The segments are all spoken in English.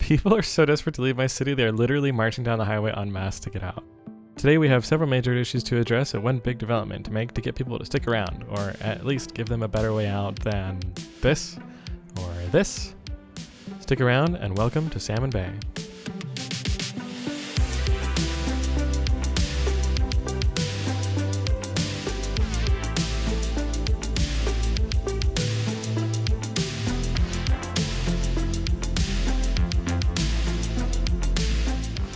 People are so desperate to leave my city, they're literally marching down the highway en masse to get out. Today we have several major issues to address and one big development to make to get people to stick around, or at least give them a better way out than this or this. Stick around and welcome to Salmon Bay.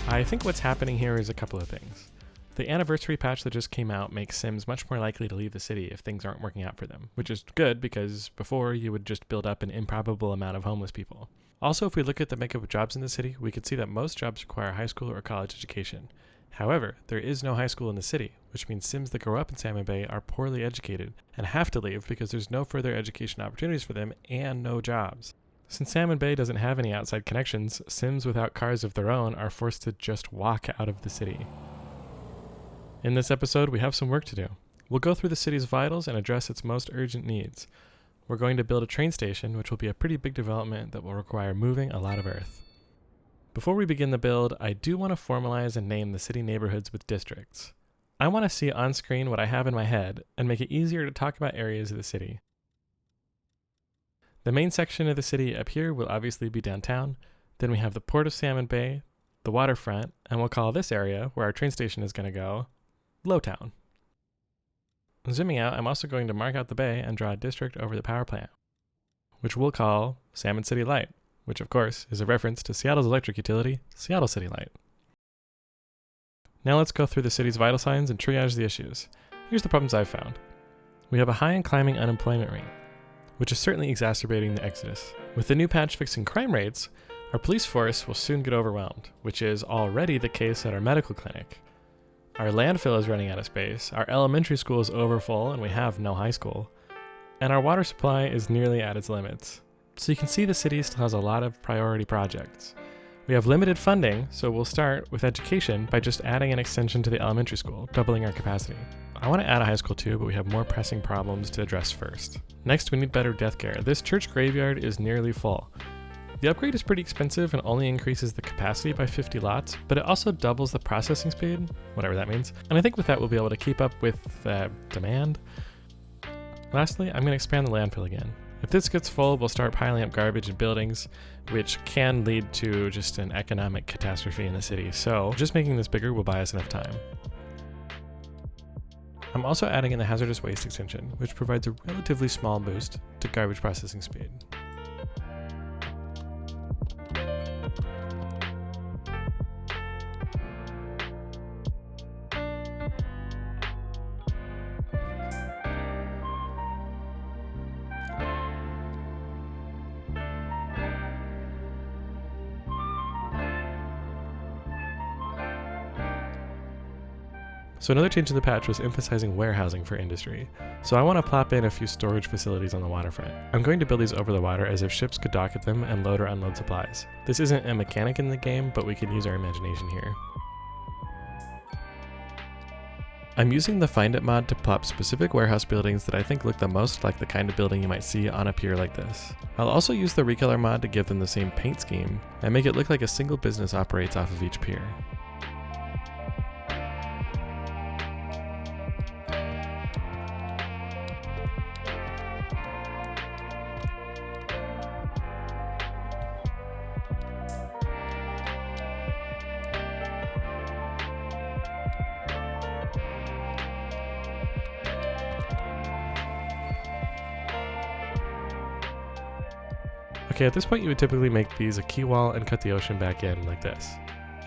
I think what's happening here is a couple of things. The anniversary patch that just came out makes Sims much more likely to leave the city if things aren't working out for them, which is good because before you would just build up an improbable amount of homeless people. Also, if we look at the makeup of jobs in the city, we could see that most jobs require a high school or college education. However, there is no high school in the city, which means Sims that grow up in Salmon Bay are poorly educated and have to leave because there's no further education opportunities for them and no jobs. Since Salmon Bay doesn't have any outside connections, Sims without cars of their own are forced to just walk out of the city. In this episode, we have some work to do. We'll go through the city's vitals and address its most urgent needs. We're going to build a train station, which will be a pretty big development that will require moving a lot of earth. Before we begin the build, I do want to formalize and name the city neighborhoods with districts. I want to see on screen what I have in my head and make it easier to talk about areas of the city. The main section of the city up here will obviously be downtown. Then we have the port of Salmon Bay, the waterfront, and we'll call this area, where our train station is going to go, Lowtown. Zooming out, I'm also going to mark out the bay and draw a district over the power plant, which we'll call Salmon City Light, which of course is a reference to Seattle's electric utility, Seattle City Light. Now let's go through the city's vital signs and triage the issues. Here's the problems I've found. We have a high and climbing unemployment rate, which is certainly exacerbating the exodus. With the new patch fixing crime rates, our police force will soon get overwhelmed, which is already the case at our medical clinic. Our landfill is running out of space, our elementary school is overfull and we have no high school, and our water supply is nearly at its limits. So you can see the city still has a lot of priority projects. We have limited funding, so we'll start with education by just adding an extension to the elementary school, doubling our capacity. I want to add a high school too, but we have more pressing problems to address first. Next, we need better death care. This church graveyard is nearly full. The upgrade is pretty expensive and only increases the capacity by 50 lots, but it also doubles the processing speed, whatever that means, and I think with that we'll be able to keep up with demand. Lastly, I'm going to expand the landfill again. If this gets full, we'll start piling up garbage in buildings, which can lead to just an economic catastrophe in the city, so just making this bigger will buy us enough time. I'm also adding in the hazardous waste extension, which provides a relatively small boost to garbage processing speed. So another change in the patch was emphasizing warehousing for industry. So I want to plop in a few storage facilities on the waterfront. I'm going to build these over the water as if ships could dock at them and load or unload supplies. This isn't a mechanic in the game, but we can use our imagination here. I'm using the Find It mod to plop specific warehouse buildings that I think look the most like the kind of building you might see on a pier like this. I'll also use the Recolor mod to give them the same paint scheme and make it look like a single business operates off of each pier. Okay, at this point you would typically make these a quay wall and cut the ocean back in like this.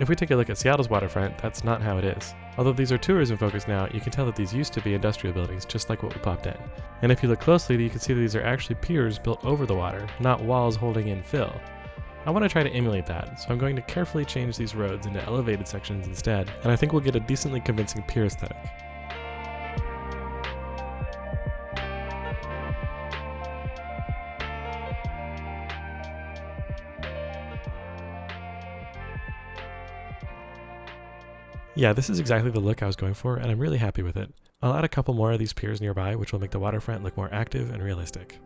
If we take a look at Seattle's waterfront, that's not how it is. Although these are tourism focused now, you can tell that these used to be industrial buildings just like what we popped in. And if you look closely, you can see that these are actually piers built over the water, not walls holding in fill. I want to try to emulate that, so I'm going to carefully change these roads into elevated sections instead, and I think we'll get a decently convincing pier aesthetic. Yeah, this is exactly the look I was going for, and I'm really happy with it. I'll add a couple more of these piers nearby, which will make the waterfront look more active and realistic.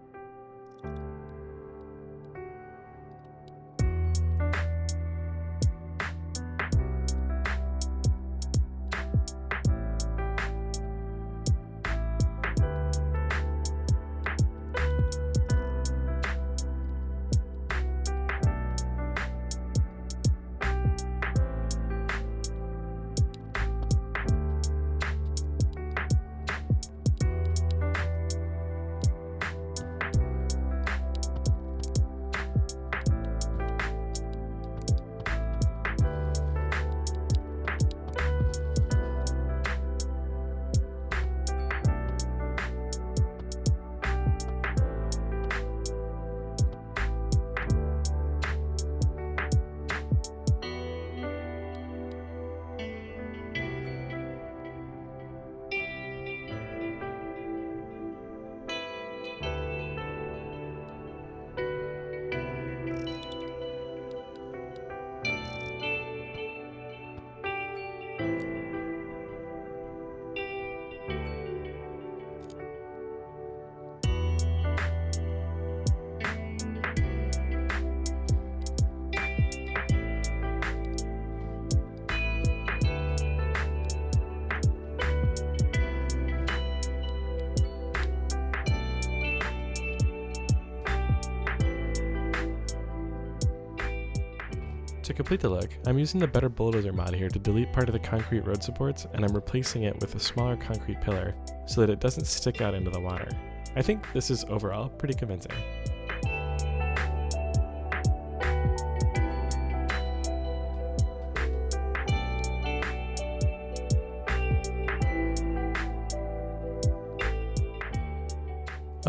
To complete the look, I'm using the Better Bulldozer mod here to delete part of the concrete road supports, and I'm replacing it with a smaller concrete pillar so that it doesn't stick out into the water. I think this is overall pretty convincing.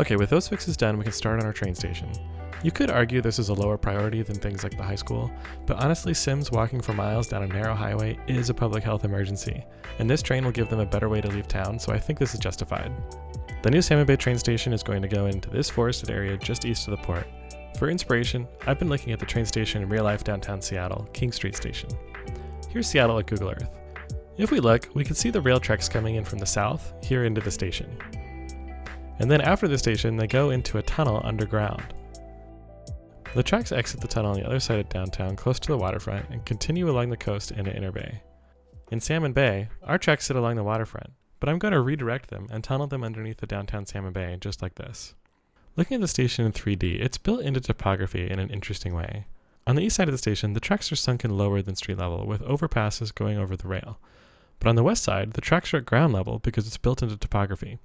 Okay, with those fixes done, we can start on our train station. You could argue this is a lower priority than things like the high school, but honestly, Sims walking for miles down a narrow highway is a public health emergency, and this train will give them a better way to leave town, so I think this is justified. The new Salmon Bay train station is going to go into this forested area just east of the port. For inspiration, I've been looking at the train station in real life downtown Seattle, King Street Station. Here's Seattle at Google Earth. If we look, we can see the rail tracks coming in from the south, here into the station. And then after the station, they go into a tunnel underground. The tracks exit the tunnel on the other side of downtown, close to the waterfront, and continue along the coast into Inner Bay. In Salmon Bay, our tracks sit along the waterfront, but I'm going to redirect them and tunnel them underneath the downtown Salmon Bay, just like this. Looking at the station in 3D, it's built into topography in an interesting way. On the east side of the station, the tracks are sunken lower than street level, with overpasses going over the rail. But on the west side, the tracks are at ground level because it's built into topography.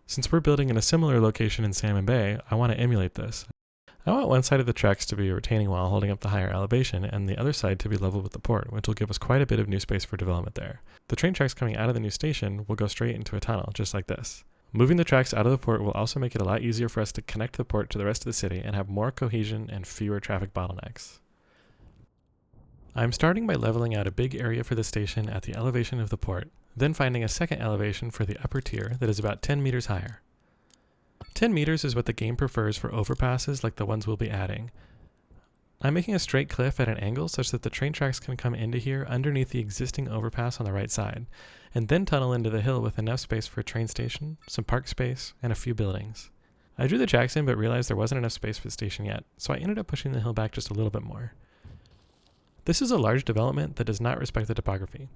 Since we're building in a similar location in Salmon Bay, I want to emulate this. I want one side of the tracks to be a retaining wall holding up the higher elevation, and the other side to be level with the port, which will give us quite a bit of new space for development there. The train tracks coming out of the new station will go straight into a tunnel, just like this. Moving the tracks out of the port will also make it a lot easier for us to connect the port to the rest of the city and have more cohesion and fewer traffic bottlenecks. I'm starting by leveling out a big area for the station at the elevation of the port, then finding a second elevation for the upper tier that is about 10 meters higher. 10 meters is what the game prefers for overpasses like the ones we'll be adding. I'm making a straight cliff at an angle such that the train tracks can come into here underneath the existing overpass on the right side, and then tunnel into the hill with enough space for a train station, some park space, and a few buildings. I drew the tracks in but realized there wasn't enough space for the station yet, so I ended up pushing the hill back just a little bit more. This is a large development that does not respect the topography.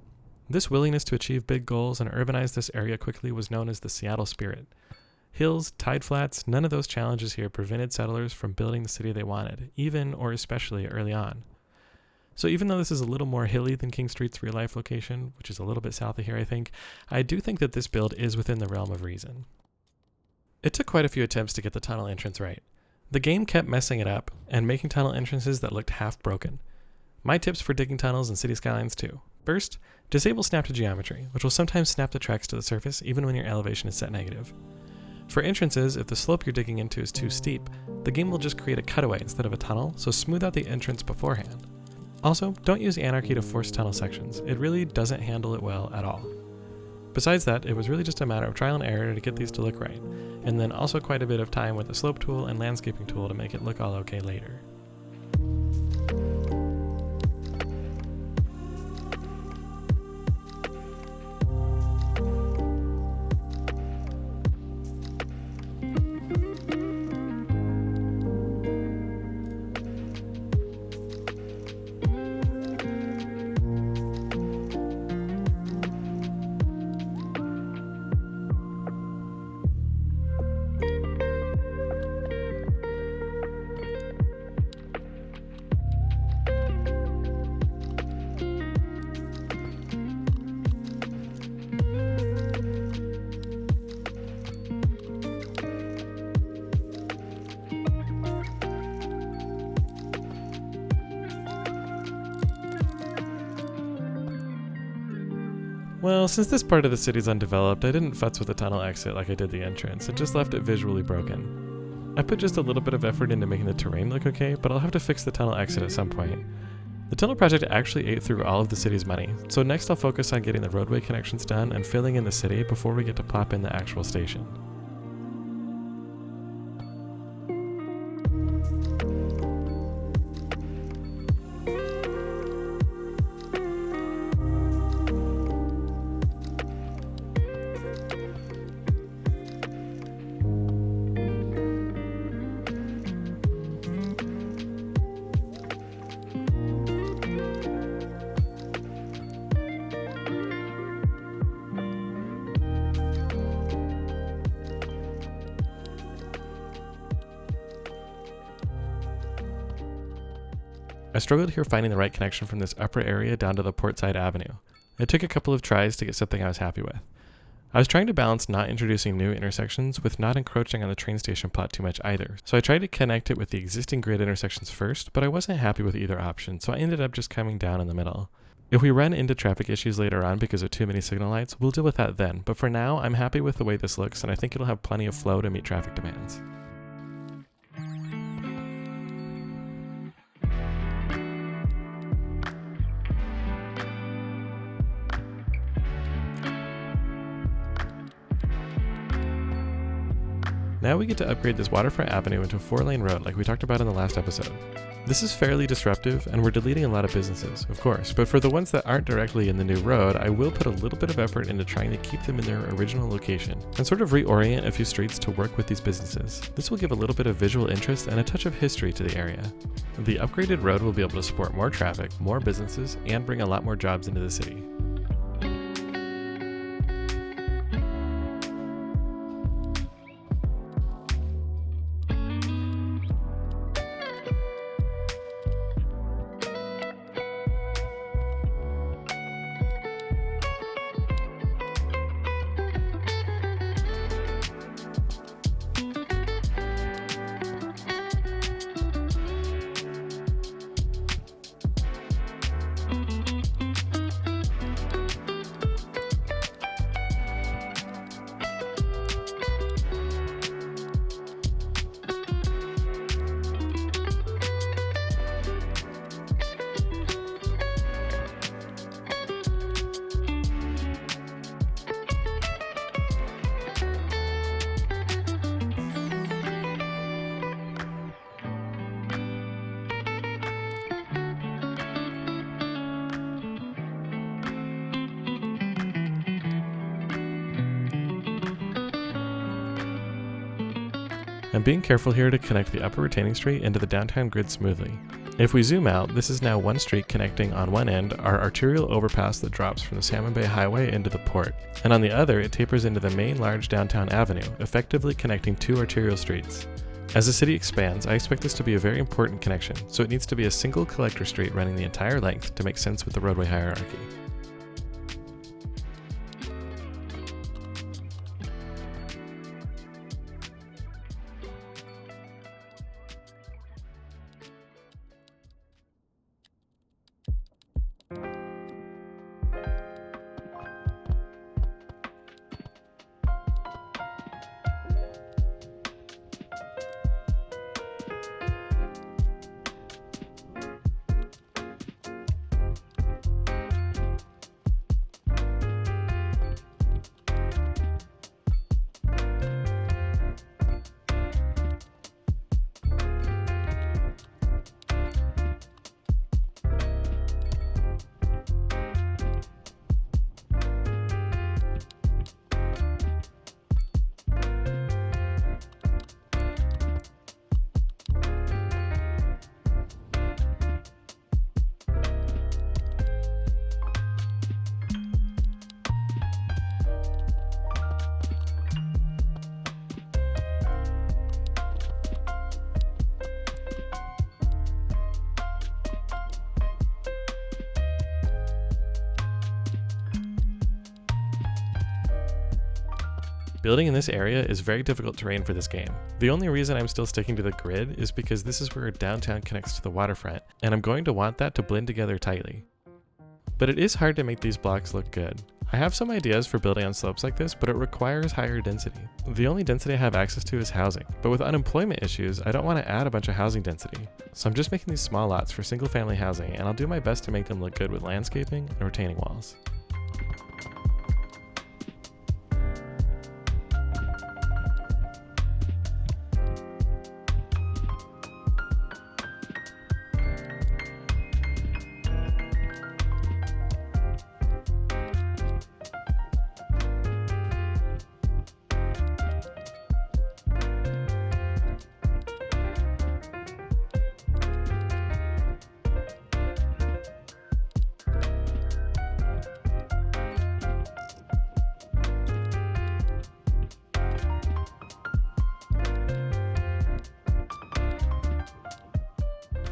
This willingness to achieve big goals and urbanize this area quickly was known as the Seattle spirit. Hills, tide flats, none of those challenges here prevented settlers from building the city they wanted, even or especially early on. So even though this is a little more hilly than King Street's real life location, which is a little bit south of here I do think that this build is within the realm of reason. It took quite a few attempts to get the tunnel entrance right. The game kept messing it up and making tunnel entrances that looked half broken. My tips for digging tunnels and city skylines too. First, disable snap to geometry, which will sometimes snap the tracks to the surface even when your elevation is set negative. For entrances, if the slope you're digging into is too steep, the game will just create a cutaway instead of a tunnel, so smooth out the entrance beforehand. Also, don't use Anarchy to force tunnel sections. It really doesn't handle it well at all. Besides that, it was really just a matter of trial and error to get these to look right, and then also quite a bit of time with the slope tool and landscaping tool to make it look all okay later. Well, since this part of the city's undeveloped, I didn't futz with the tunnel exit like I did the entrance, and just left it visually broken. I put just a little bit of effort into making the terrain look okay, but I'll have to fix the tunnel exit at some point. The tunnel project actually ate through all of the city's money, so next I'll focus on getting the roadway connections done and filling in the city before we get to plop in the actual station. I struggled here finding the right connection from this upper area down to the Portside Avenue. It took a couple of tries to get something I was happy with. I was trying to balance not introducing new intersections with not encroaching on the train station plot too much either, so I tried to connect it with the existing grid intersections first, but I wasn't happy with either option, so I ended up just coming down in the middle. If we run into traffic issues later on because of too many signal lights, we'll deal with that then, but for now, I'm happy with the way this looks, and I think it'll have plenty of flow to meet traffic demands. Now we get to upgrade this Waterfront Avenue into a 4-lane road like we talked about in the last episode. This is fairly disruptive, and we're deleting a lot of businesses, of course, but for the ones that aren't directly in the new road, I will put a little bit of effort into trying to keep them in their original location, and sort of reorient a few streets to work with these businesses. This will give a little bit of visual interest and a touch of history to the area. The upgraded road will be able to support more traffic, more businesses, and bring a lot more jobs into the city. I'm being careful here to connect the upper retaining street into the downtown grid smoothly. If we zoom out, this is now one street connecting on one end our arterial overpass that drops from the Salmon Bay Highway into the port, and on the other it tapers into the main large downtown avenue, effectively connecting two arterial streets. As the city expands, I expect this to be a very important connection, so it needs to be a single collector street running the entire length to make sense with the roadway hierarchy. Building in this area is very difficult terrain for this game. The only reason I'm still sticking to the grid is because this is where downtown connects to the waterfront, and I'm going to want that to blend together tightly. But it is hard to make these blocks look good. I have some ideas for building on slopes like this, but it requires higher density. The only density I have access to is housing, but with unemployment issues, I don't want to add a bunch of housing density. So I'm just making these small lots for single family housing, and I'll do my best to make them look good with landscaping and retaining walls.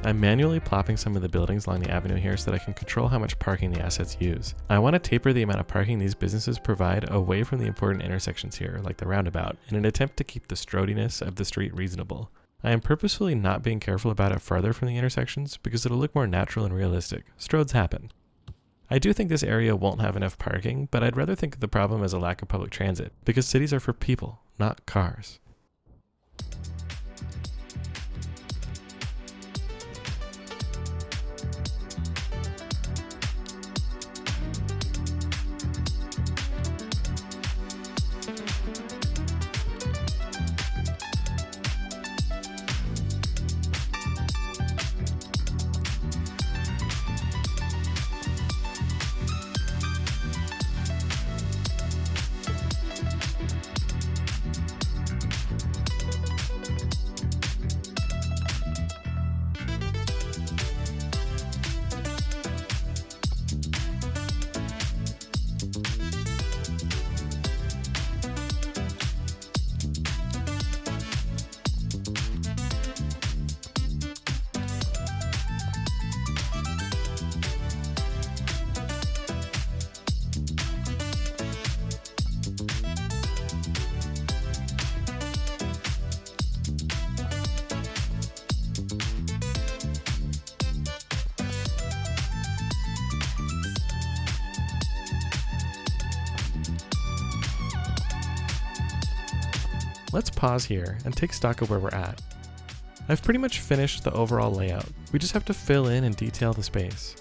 I'm manually plopping some of the buildings along the avenue here so that I can control how much parking the assets use. I want to taper the amount of parking these businesses provide away from the important intersections here, like the roundabout, in an attempt to keep the strodiness of the street reasonable. I am purposefully not being careful about it farther from the intersections because it'll look more natural and realistic. Strodes happen. I do think this area won't have enough parking, but I'd rather think of the problem as a lack of public transit, because cities are for people, not cars. Let's pause here and take stock of where we're at. I've pretty much finished the overall layout. We just have to fill in and detail the space.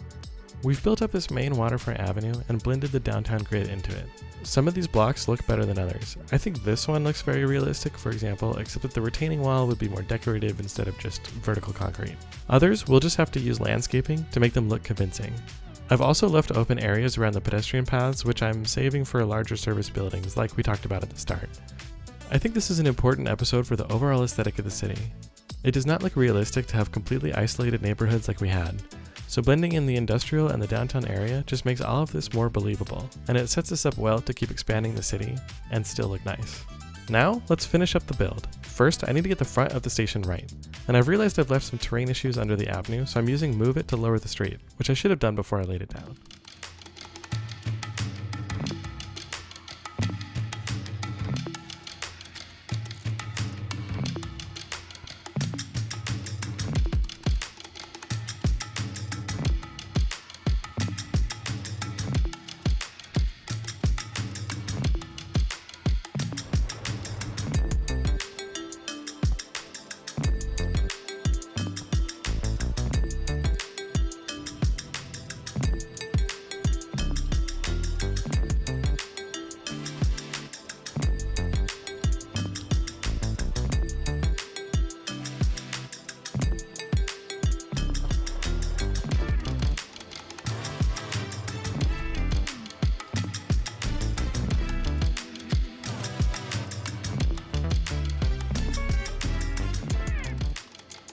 We've built up this main waterfront avenue and blended the downtown grid into it. Some of these blocks look better than others. I think this one looks very realistic, for example, except that the retaining wall would be more decorative instead of just vertical concrete. Others, we'll just have to use landscaping to make them look convincing. I've also left open areas around the pedestrian paths, which I'm saving for larger service buildings like we talked about at the start. I think this is an important episode for the overall aesthetic of the city. It does not look realistic to have completely isolated neighborhoods like we had, so blending in the industrial and the downtown area just makes all of this more believable, and it sets us up well to keep expanding the city and still look nice. Now, let's finish up the build. First, I need to get the front of the station right, and I've realized I've left some terrain issues under the avenue, so I'm using Move It to lower the street, which I should have done before I laid it down.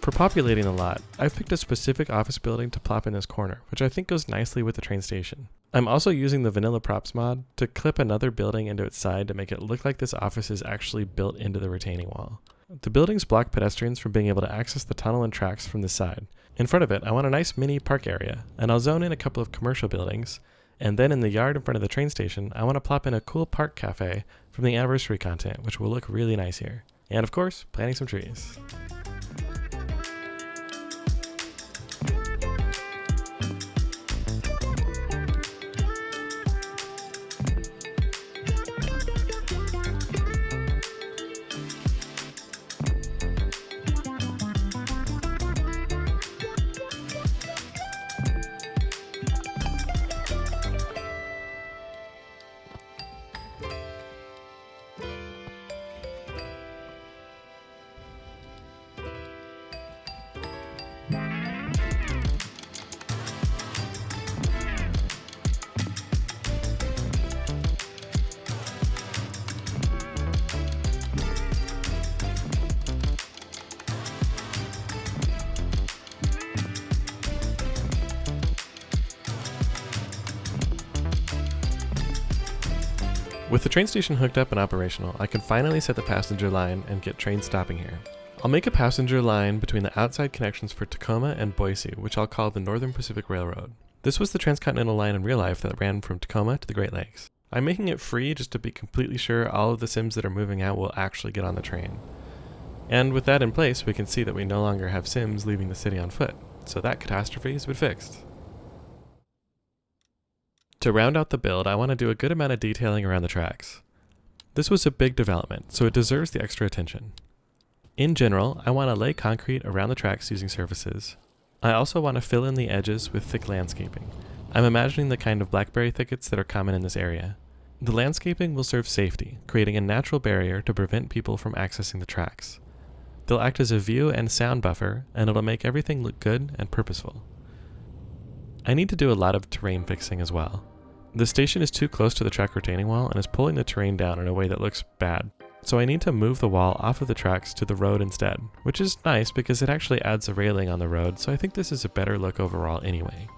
For populating the lot, I've picked a specific office building to plop in this corner, which I think goes nicely with the train station. I'm also using the vanilla props mod to clip another building into its side to make it look like this office is actually built into the retaining wall. The buildings block pedestrians from being able to access the tunnel and tracks from this side. In front of it, I want a nice mini park area, and I'll zone in a couple of commercial buildings, and then in the yard in front of the train station, I want to plop in a cool park cafe from the anniversary content, which will look really nice here. And of course, planting some trees. With the train station hooked up and operational, I can finally set the passenger line and get trains stopping here. I'll make a passenger line between the outside connections for Tacoma and Boise, which I'll call the Northern Pacific Railroad. This was the transcontinental line in real life that ran from Tacoma to the Great Lakes. I'm making it free just to be completely sure all of the Sims that are moving out will actually get on the train. And with that in place, we can see that we no longer have Sims leaving the city on foot, so that catastrophe has been fixed. To round out the build, I want to do a good amount of detailing around the tracks. This was a big development, so it deserves the extra attention. In general, I want to lay concrete around the tracks using surfaces. I also want to fill in the edges with thick landscaping. I'm imagining the kind of blackberry thickets that are common in this area. The landscaping will serve safety, creating a natural barrier to prevent people from accessing the tracks. They'll act as a view and sound buffer, and it'll make everything look good and purposeful. I need to do a lot of terrain fixing as well. The station is too close to the track retaining wall and is pulling the terrain down in a way that looks bad. So I need to move the wall off of the tracks to the road instead, which is nice because it actually adds a railing on the road, so I think this is a better look overall anyway.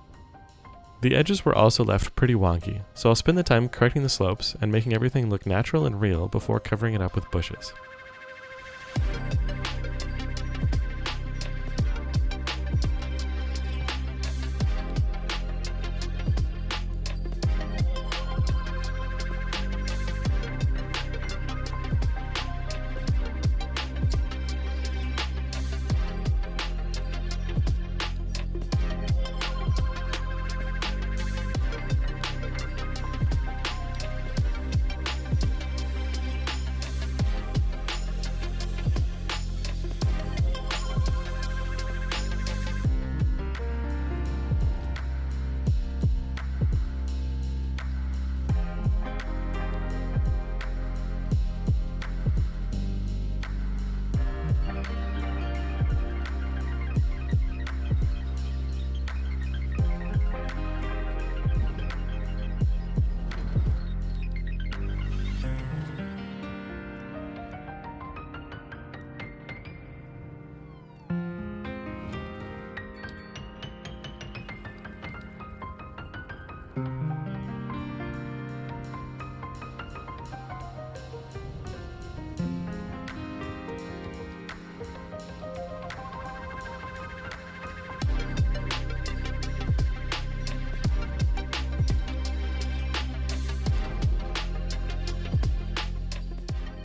The edges were also left pretty wonky, so I'll spend the time correcting the slopes and making everything look natural and real before covering it up with bushes.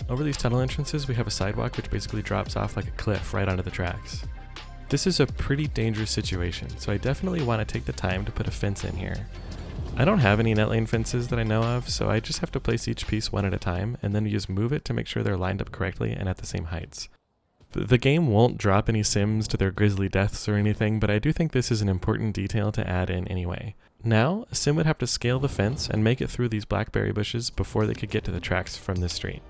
Over these tunnel entrances, we have a sidewalk which basically drops off like a cliff right onto the tracks. This is a pretty dangerous situation, so I definitely want to take the time to put a fence in here. I don't have any net lane fences that I know of, so I just have to place each piece one at a time, and then you just move it to make sure they're lined up correctly and at the same heights. The game won't drop any Sims to their grisly deaths or anything, but I do think this is an important detail to add in anyway. Now, a Sim would have to scale the fence and make it through these blackberry bushes before they could get to the tracks from this street.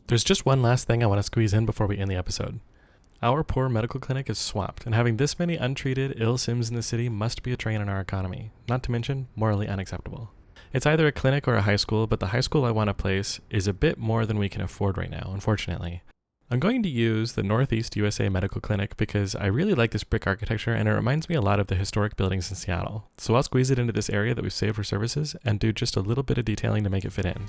There's just one last thing I want to squeeze in before we end the episode. Our poor medical clinic is swamped, and having this many untreated, ill Sims in the city must be a drain on our economy, not to mention morally unacceptable. It's either a clinic or a high school, but the high school I want to place is a bit more than we can afford right now, unfortunately. I'm going to use the Northeast USA Medical Clinic because I really like this brick architecture and it reminds me a lot of the historic buildings in Seattle. So I'll squeeze it into this area that we've saved for services and do just a little bit of detailing to make it fit in.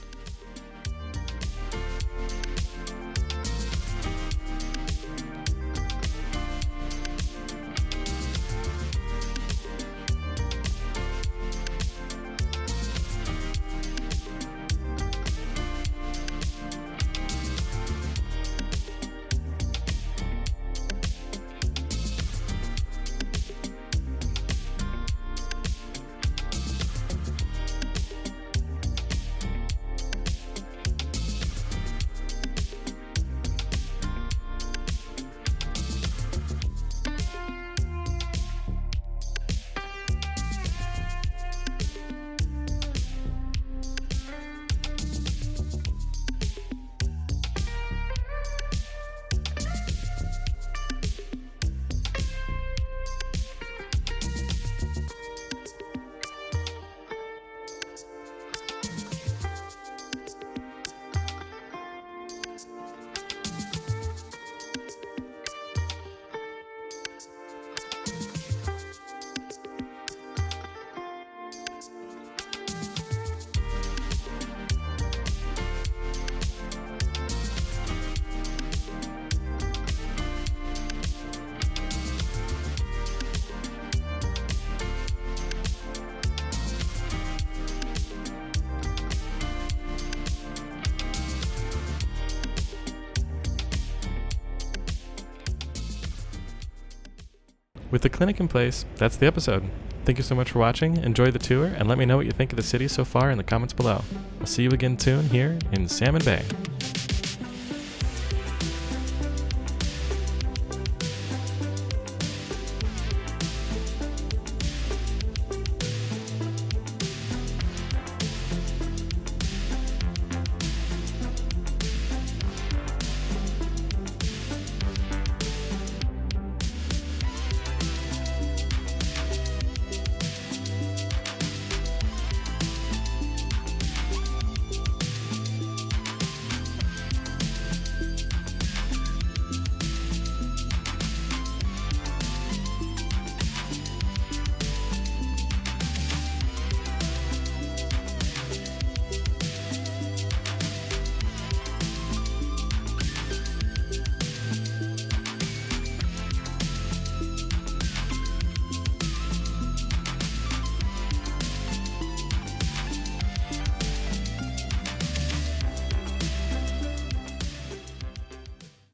With the clinic in place, that's the episode. Thank you so much for watching, enjoy the tour, and let me know what you think of the city so far in the comments below. I'll see you again soon here in Salmon Bay.